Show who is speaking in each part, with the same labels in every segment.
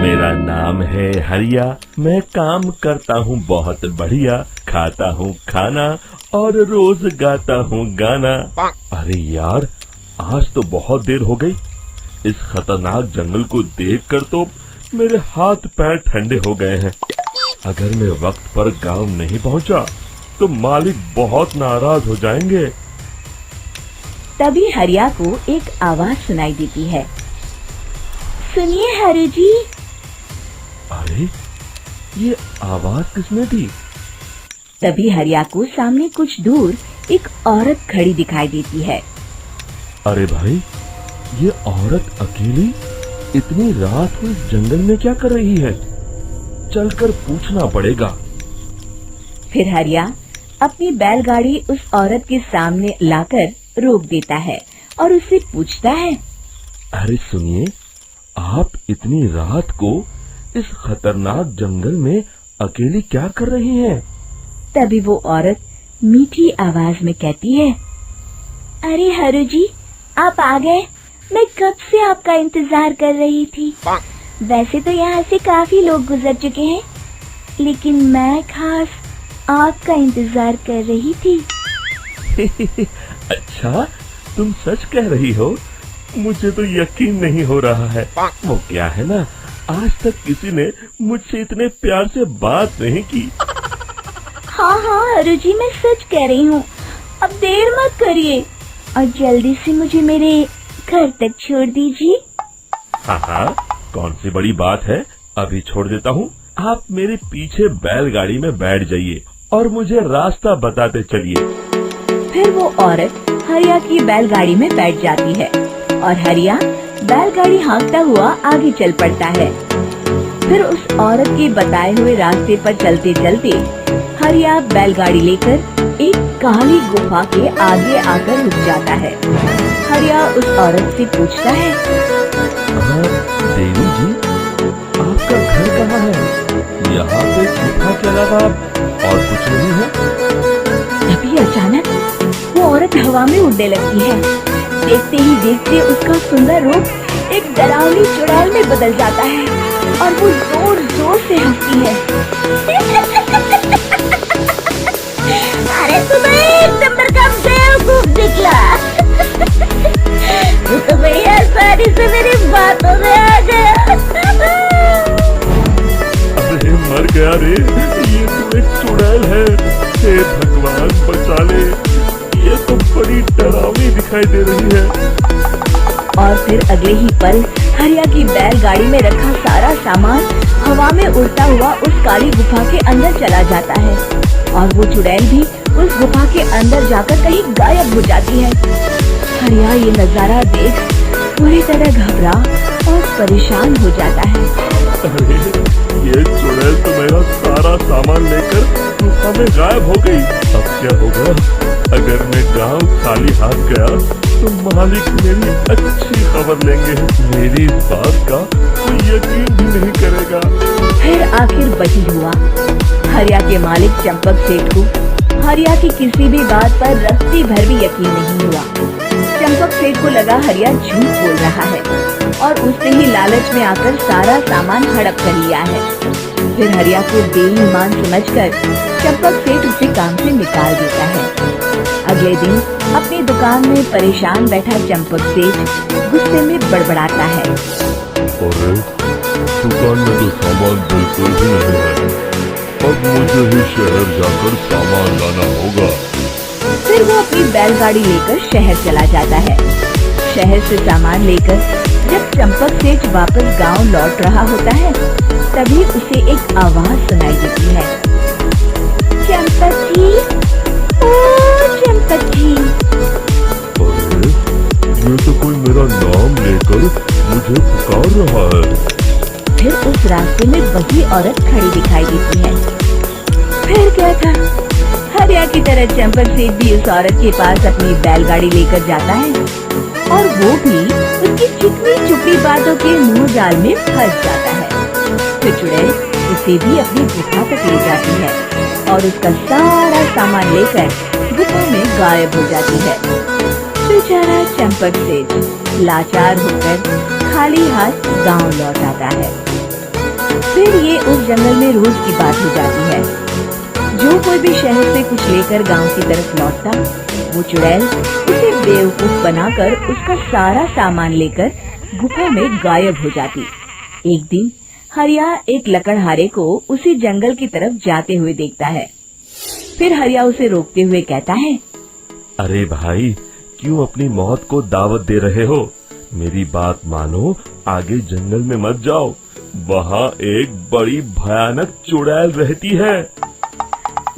Speaker 1: मेरा नाम है हरिया, मैं काम करता हूँ बहुत बढ़िया, खाता हूँ खाना और रोज गाता हूँ गाना। अरे यार, आज तो बहुत देर हो गई। इस खतरनाक जंगल को देखकर तो मेरे हाथ पैर ठंडे हो गए हैं। अगर मैं वक्त पर गांव नहीं पहुंचा तो मालिक बहुत नाराज हो जाएंगे।
Speaker 2: तभी हरिया को एक आवाज सुनाई देती है। सुनिए हरु जी।
Speaker 1: अरे, ये आवाज किसने दी?
Speaker 2: तभी हरिया को सामने कुछ दूर एक औरत खड़ी दिखाई देती है।
Speaker 1: अरे भाई, ये औरत अकेली इतनी रात को इस जंगल में क्या कर रही है? चलकर पूछना पड़ेगा।
Speaker 2: फिर हरिया अपनी बैलगाड़ी उस औरत के सामने लाकर रोक देता है और उससे पूछता है।
Speaker 1: अरे सुनिए, आप इतनी रात को इस खतरनाक जंगल में अकेली क्या कर रही हैं?
Speaker 2: तभी वो औरत मीठी आवाज में कहती है, अरे हरु जी, आप आ गए। मैं कब से आपका इंतजार कर रही थी। वैसे तो यहाँ से काफी लोग गुजर चुके हैं, लेकिन मैं खास आपका इंतजार कर रही थी।
Speaker 1: अच्छा, तुम सच कह रही हो? मुझे तो यकीन नहीं हो रहा है। वो क्या है ना, आज तक किसी ने मुझसे इतने प्यार से बात नहीं की।
Speaker 2: हाँ हाँ हरु जी, मैं सच कह रही हूँ। अब देर मत करिए और जल्दी से मुझे मेरे घर तक छोड़ दीजिए।
Speaker 1: हाँ हाँ, कौन सी बड़ी बात है, अभी छोड़ देता हूँ। आप मेरे पीछे बैलगाड़ी में बैठ जाइए और मुझे रास्ता बताते चलिए।
Speaker 2: फिर वो औरत हरिया की बैलगाड़ी में बैठ जाती है और हरिया बैलगाड़ी हाँकता हुआ आगे चल पड़ता है। फिर उस औरत के बताए हुए रास्ते पर चलते चलते हरिया बैलगाड़ी लेकर एक काली गुफा के आगे आकर रुक जाता है। हरिया उस औरत से पूछता है,
Speaker 1: देवी जी, आपका घर कहाँ है? यहाँ पे गुफा के अलावा और कुछ नहीं है?
Speaker 2: तभी अचानक वो औरत हवा में उड़ने लगती है। देखते ही देखते उसका सुंदर रूप एक डरावनी चुड़ैल में बदल जाता है और वो जोर जोर से हंसती है। अरे तुम्हें एक नंबर का बेवकूफ निकला। तू तो भैया आसानी से मेरी बातों में आ गया।
Speaker 1: अरे मर गया रे, ये तो एक चुड़ैल है। हे भगवान बचा ले, ये तो बड़ी डरावनी दिखाई दे रही है।
Speaker 2: और फिर अगले ही पल हरिया की बैलगाड़ी में रखा सारा सामान हवा में उड़ता हुआ उस काली गुफा के अंदर चला जाता है और वो चुड़ैल भी उस गुफा के अंदर जाकर कहीं गायब हो जाती है। हरिया ये नजारा देख पूरी तरह घबरा और परेशान हो जाता है।
Speaker 1: अरे, ये चुड़ैल तो मेरा सारा सामान लेकर गुफा में गायब हो गई। अब क्या होगा? अगर मैं गांव खाली हाथ गया तो मालिक मेरी अच्छी खबर लेंगे। मेरी इस बात का कोई यकीन भी नहीं करेगा।
Speaker 2: फिर आखिर वही हुआ। हरिया के मालिक चंपक सेठ को हरिया की किसी भी बात पर रत्ती भर भी यकीन नहीं हुआ। चंपक सेठ को लगा हरिया झूठ बोल रहा है और उसने ही लालच में आकर सारा सामान हड़प कर लिया है। फिर हरिया को बेईमान समझकर चंपक सेठ उसे काम से निकाल देता है। अगले दिन अपनी दुकान में परेशान बैठा चंपक सेठ गुस्से में बड़बड़ाता है।
Speaker 1: अरे, दुकान में तो सामान बिल्कुल भी नहीं है। अब मुझे ही शहर जाकर सामान लाना होगा।
Speaker 2: फिर वो अपनी बैलगाड़ी लेकर शहर चला जाता है। शहर से सामान लेकर जब चंपक सेठ वापस गांव लौट रहा होता है, तभी उसे एक आवाज सुनाई देती है। चंपक जी, ओ चंपक जी।
Speaker 1: अरे, ये तो कोई मेरा नाम लेकर मुझे पुकार रहा है।
Speaker 2: फिर उस रास्ते में वही औरत खड़ी दिखाई देती है। फिर क्या था, हरिया की तरह चंपक सेठ भी उस औरत के पास अपनी बैलगाड़ी लेकर जाता है और वो भी उसकी चिकनी चुपड़ी बातों के मुंह जाल में फंस जाता है। फिर चुड़ैल उसे भी अपनी गुफा तक ले जाती है और उसका सारा सामान लेकर गुफा में गायब हो जाती है। बेचारा चंपक सेठ लाचार होकर खाली हाथ गांव लौट आता है। फिर ये उस जंगल में रोज की बात हो जाती है। जो कोई भी शहर से कुछ लेकर गांव की तरफ लौटता, वो चुड़ैल उसे बेवकूफ बनाकर उसका सारा सामान लेकर गुफा में गायब हो जाती। एक दिन हरिया एक लकड़हारे को उसी जंगल की तरफ जाते हुए देखता है। फिर हरिया उसे रोकते हुए कहता है,
Speaker 1: अरे भाई, क्यों अपनी मौत को दावत दे रहे हो? मेरी बात मानो, आगे जंगल में मत जाओ, वहाँ एक बड़ी भयानक चुड़ैल रहती है।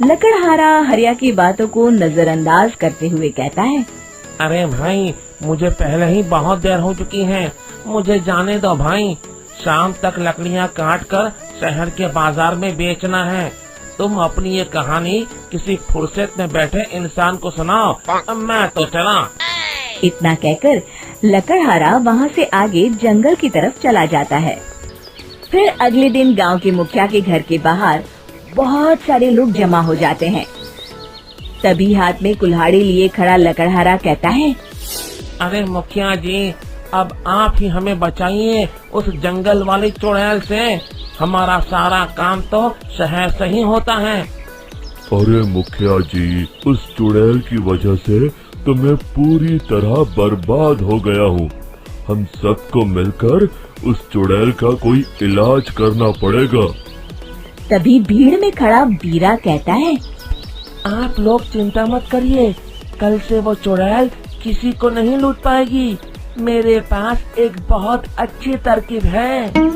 Speaker 2: लकड़हारा हरिया की बातों को नजरअंदाज करते हुए कहता है,
Speaker 3: अरे भाई, मुझे पहले ही बहुत देर हो चुकी है, मुझे जाने दो भाई। शाम तक लकड़ियाँ काट कर शहर के बाजार में बेचना है। तुम अपनी ये कहानी किसी फुर्सत में बैठे इंसान को सुनाओ, मैं तो चला।
Speaker 2: इतना कहकर लकड़हारा वहाँ से आगे जंगल की तरफ चला जाता है। फिर अगले दिन गांव के मुखिया के घर के बाहर बहुत सारे लोग जमा हो जाते हैं। तभी हाथ में कुल्हाड़ी लिए खड़ा लकड़हारा कहता है,
Speaker 3: अरे मुखिया जी, अब आप ही हमें बचाइए उस जंगल वाली चुड़ैल से। हमारा सारा काम तो शहर से ही होता है।
Speaker 1: अरे मुखिया जी, उस चुड़ैल की वजह से तो मैं पूरी तरह बर्बाद हो गया हूँ। हम सबको मिलकर उस चुड़ैल का कोई इलाज करना पड़ेगा।
Speaker 2: तभी भीड़ में खड़ा वीरा कहता है,
Speaker 3: आप लोग चिंता मत करिए, कल से वो चुड़ैल किसी को नहीं लूट पाएगी। मेरे पास एक बहुत अच्छी तरकीब है।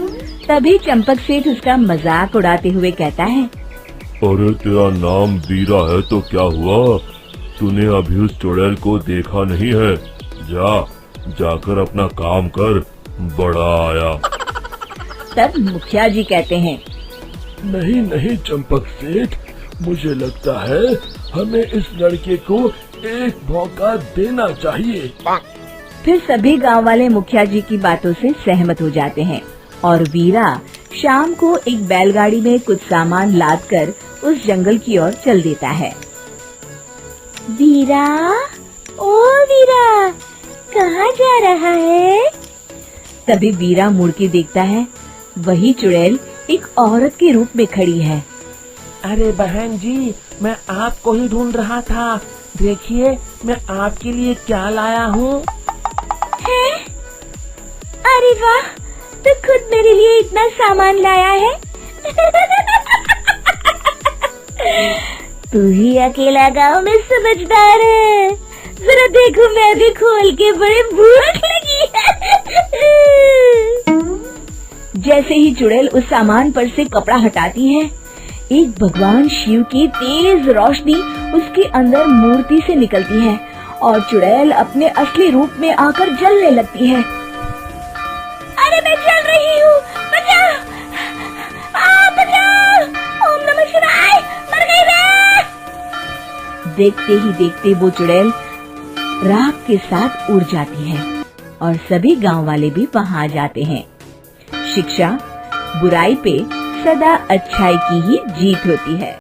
Speaker 2: तभी चंपक सेठ उसका मजाक उड़ाते हुए कहता है,
Speaker 1: अरे तेरा नाम वीरा है तो क्या हुआ? तूने अभी उस चुड़ैल को देखा नहीं है? जाकर अपना काम कर, बड़ा आया।
Speaker 2: तब मुखिया जी कहते हैं,
Speaker 1: नहीं चंपक सेठ, मुझे लगता है हमें इस लड़के को एक मौका देना चाहिए।
Speaker 2: फिर सभी गांव वाले मुखिया जी की बातों से सहमत हो जाते हैं और वीरा शाम को एक बैलगाड़ी में कुछ सामान लादकर उस जंगल की ओर चल देता है। वीरा, ओ वीरा, कहाँ जा रहा है? तभी वीरा मुड़ के देखता है, वही चुड़ैल एक औरत के रूप में खड़ी है।
Speaker 3: अरे बहन जी, मैं आपको ही ढूंढ रहा था। देखिए, मैं आपके लिए क्या लाया हूँ।
Speaker 2: अरे वाह, तो खुद मेरे लिए इतना सामान लाया है। तू ही अकेला गांव में समझदार है। जरा देखो, मैं भी खोल के, बड़े भूख लगी है। जैसे ही चुड़ैल उस सामान पर से कपड़ा हटाती है, एक भगवान शिव की तेज रोशनी उसके अंदर मूर्ति से निकलती है और चुड़ैल अपने असली रूप में आकर जलने लगती है। अरे मैं जल रही हूँ, बचाओ! बचाओ! ओम नमः शिवाय, मर गई मैं! देखते ही देखते वो चुड़ैल राख के साथ उड़ जाती है और सभी गांव वाले भी वहां आ जाते हैं। शिक्षा बुराई पे सदा अच्छाई की ही जीत होती है।